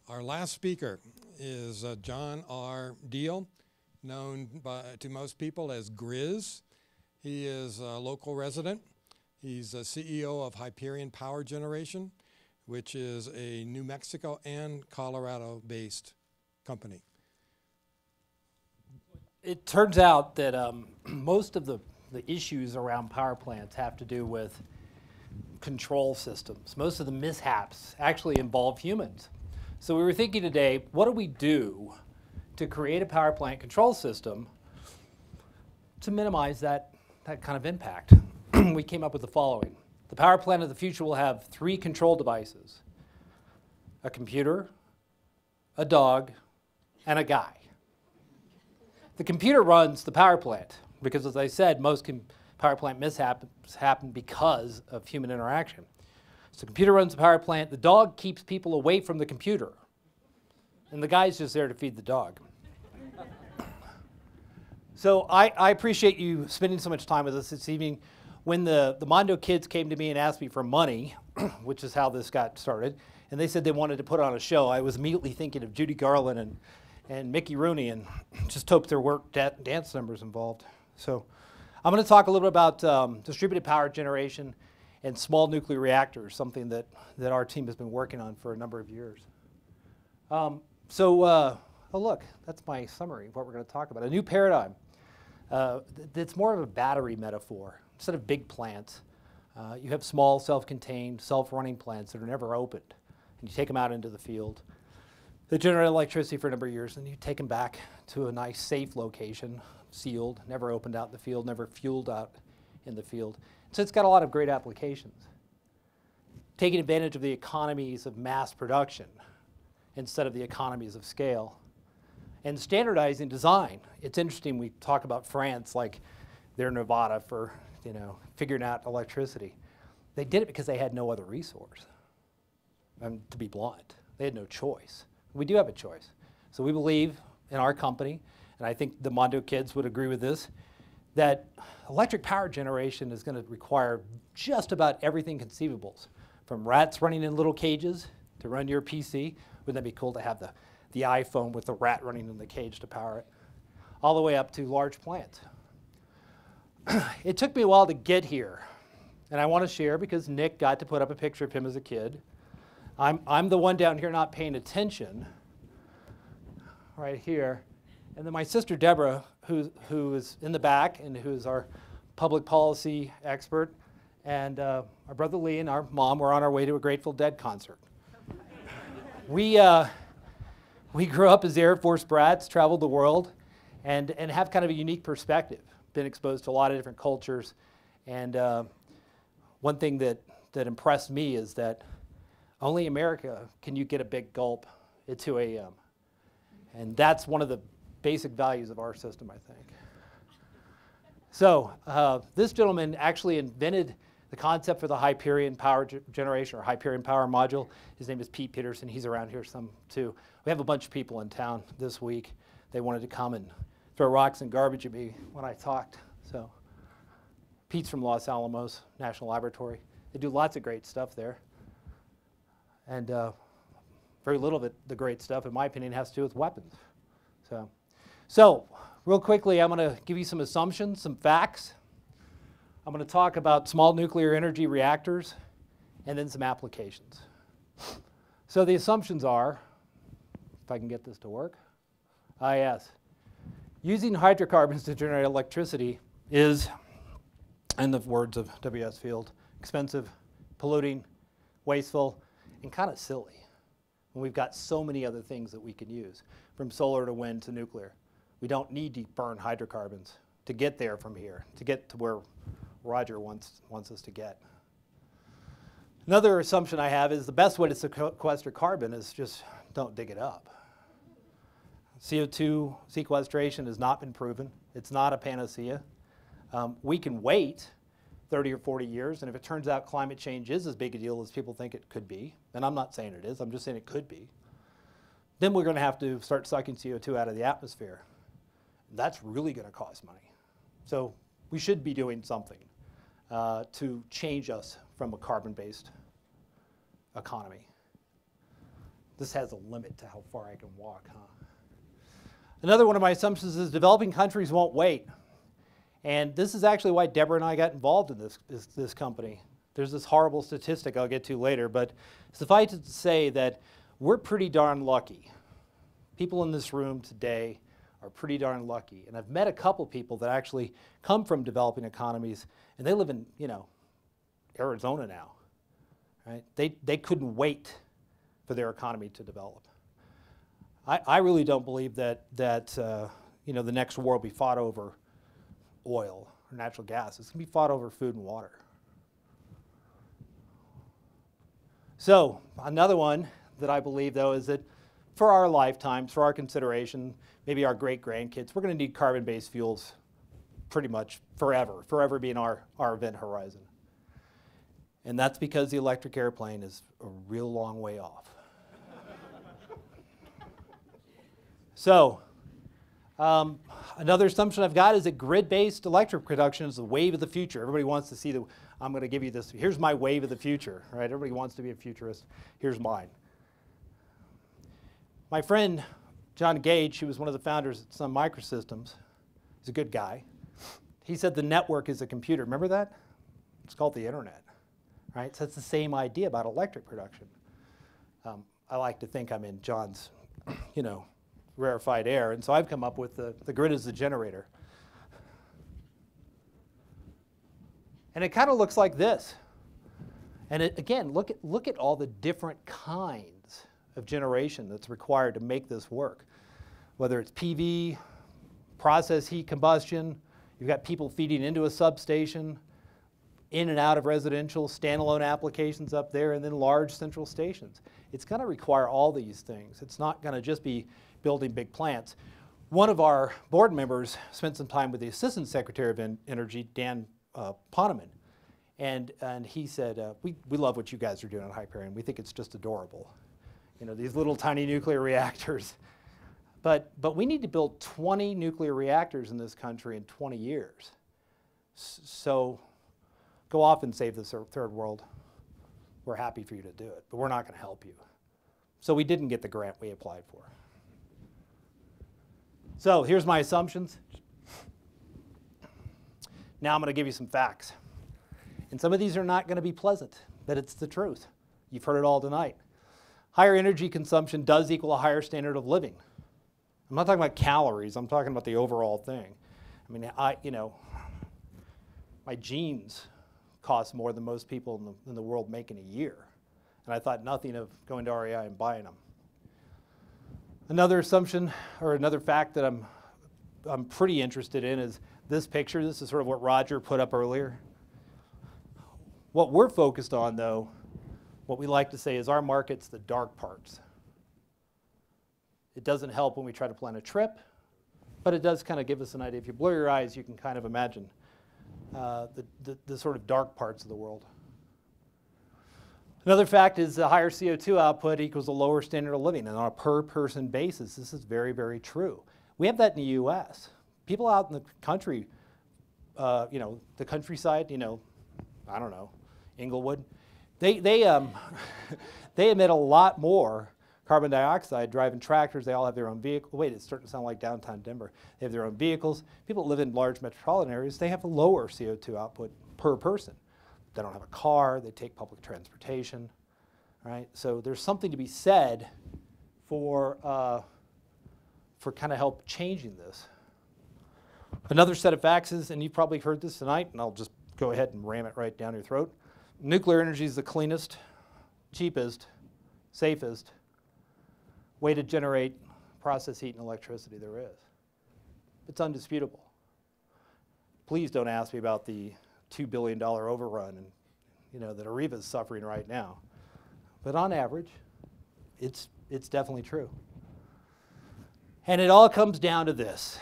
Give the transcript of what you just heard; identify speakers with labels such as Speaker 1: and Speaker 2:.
Speaker 1: Our last speaker is John R. Deal, known to most people as Grizz. He is a local resident. He's a CEO of Hyperion Power Generation, which is a New Mexico and Colorado-based company.
Speaker 2: It turns out that most of the issues around power plants have to do with control systems. Most of the mishaps actually involve humans. So we were thinking today, what do we do to create a power plant control system to minimize that kind of impact? We came up with the following. The power plant of the future will have 3 control devices: a computer, a dog, and a guy. The computer runs the power plant because, as I said, most power plant mishaps happen because of human interaction. So the computer runs the power plant. The dog keeps people away from the computer. And the guy's just there to feed the dog. So I appreciate you spending so much time with us this evening. When the Mondo kids came to me and asked me for money, which is how this got started, and they said they wanted to put on a show, I was immediately thinking of Judy Garland and Mickey Rooney, and just hoped there weren't dance numbers involved. So I'm going to talk a little bit about distributed power generation and small nuclear reactors, something that our team has been working on for a number of years. Oh look, that's my summary of what we're going to talk about. A new paradigm. It's more of a battery metaphor. Instead of big plants, you have small, self-contained, self-running plants that are never opened. And you take them out into the field. They generate electricity for a number of years, and you take them back to a nice, safe location, sealed, never opened out in the field, never fueled out in the field. So it's got a lot of great applications. Taking advantage of the economies of mass production instead of the economies of scale. And standardizing design. It's interesting, we talk about France like they're Nevada for, figuring out electricity. They did it because they had no other resource. To be blunt, they had no choice. We do have a choice. So we believe in our company, and I think the Mondo kids would agree with this, that electric power generation is going to require just about everything conceivable, from rats running in little cages to run your PC. Wouldn't that be cool to have the iPhone with the rat running in the cage to power it? All the way up to large plants. It took me a while to get here, and I want to share because Nick got to put up a picture of him as a kid. I'm the one down here not paying attention, right here. And then my sister Deborah, who is in the back and who's our public policy expert, and our brother Lee and our mom were on our way to a Grateful Dead concert. We grew up as Air Force brats, traveled the world, and have kind of a unique perspective. Been exposed to a lot of different cultures, and one thing that impressed me is that only in America can you get a big gulp at 2 a.m. And that's one of the basic values of our system, I think. So this gentleman actually invented the concept for the Hyperion power generation, or Hyperion power module. His name is Pete Peterson. He's around here some too. We have a bunch of people in town this week. They wanted to come and throw rocks and garbage at me when I talked. So Pete's from Los Alamos National Laboratory. They do lots of great stuff there. And very little of the great stuff, in my opinion, has to do with weapons. So real quickly, I'm going to give you some assumptions, some facts. I'm going to talk about small nuclear energy reactors, and then some applications. So the assumptions are, if I can get this to work, yes. Using hydrocarbons to generate electricity is, in the words of W.S. Field, expensive, polluting, wasteful, and kind of silly. And we've got so many other things that we can use, from solar to wind to nuclear. We don't need to burn hydrocarbons to get there from here, to get to where Roger wants us to get. Another assumption I have is the best way to sequester carbon is just don't dig it up. CO2 sequestration has not been proven. It's not a panacea. We can wait 30 or 40 years, and if it turns out climate change is as big a deal as people think it could be, and I'm not saying it is, I'm just saying it could be, then we're going to have to start sucking CO2 out of the atmosphere. That's really going to cost money. So we should be doing something to change us from a carbon-based economy. This has a limit to how far I can walk, huh? Another one of my assumptions is developing countries won't wait. And this is actually why Deborah and I got involved in this company. There's this horrible statistic I'll get to later, but suffice it to say that we're pretty darn lucky. People in this room today are pretty darn lucky. And I've met a couple people that actually come from developing economies, and they live in, Arizona now, right? They couldn't wait for their economy to develop. I really don't believe that the next war will be fought over oil or natural gas. It's going to be fought over food and water. So another one that I believe, though, is that for our lifetimes, for our consideration, maybe our great-grandkids, we're going to need carbon-based fuels pretty much forever being our event horizon. And that's because the electric airplane is a real long way off. So another assumption I've got is that grid-based electric production is the wave of the future. Everybody wants to see I'm going to give you this. Here's my wave of the future, right? Everybody wants to be a futurist. Here's mine. My friend, John Gage, who was one of the founders at Sun Microsystems, he's a good guy. He said the network is a computer. Remember that? It's called the internet, right? So it's the same idea about electric production. I like to think I'm in John's, rarefied air, and so I've come up with the grid as the generator. And it kind of looks like this. And again, look at all the different kinds of generation that's required to make this work. Whether it's PV, process heat combustion, you've got people feeding into a substation, in and out of residential, standalone applications up there, and then large central stations. It's going to require all these things. It's not going to just be building big plants. One of our board members spent some time with the Assistant Secretary of Energy, Dan Poneman, and he said, we love what you guys are doing at Hyperion. We think it's just adorable. These little tiny nuclear reactors. But we need to build 20 nuclear reactors in this country in 20 years. So go off and save the third world. We're happy for you to do it, but we're not going to help you. So we didn't get the grant we applied for. So here's my assumptions. Now I'm going to give you some facts. And some of these are not going to be pleasant, but it's the truth. You've heard it all tonight. Higher energy consumption does equal a higher standard of living. I'm not talking about calories. I'm talking about the overall thing. I mean, my jeans cost more than most people in the world make in a year. And I thought nothing of going to REI and buying them. Another assumption or another fact that I'm pretty interested in is this picture. This is sort of what Roger put up earlier. What we're focused on, though, what we like to say is our market's the dark parts. It doesn't help when we try to plan a trip, but it does kind of give us an idea. If you blur your eyes, you can kind of imagine the sort of dark parts of the world. Another fact is the higher CO2 output equals a lower standard of living. And on a per person basis, this is very, very true. We have that in the US. People out in the country, the countryside, I don't know, Inglewood, they emit a lot more carbon dioxide driving tractors. They all have their own vehicle. Wait, it's starting to sound like downtown Denver. They have their own vehicles. People that live in large metropolitan areas, they have a lower CO2 output per person. They don't have a car. They take public transportation, right? So there's something to be said for kind of help changing this. Another set of facts is, and you've probably heard this tonight, and I'll just go ahead and ram it right down your throat. Nuclear energy is the cleanest, cheapest, safest way to generate process heat and electricity there is. It's undisputable. Please don't ask me about the $2 billion overrun that Ariva is suffering right now. But on average, it's definitely true. And it all comes down to this.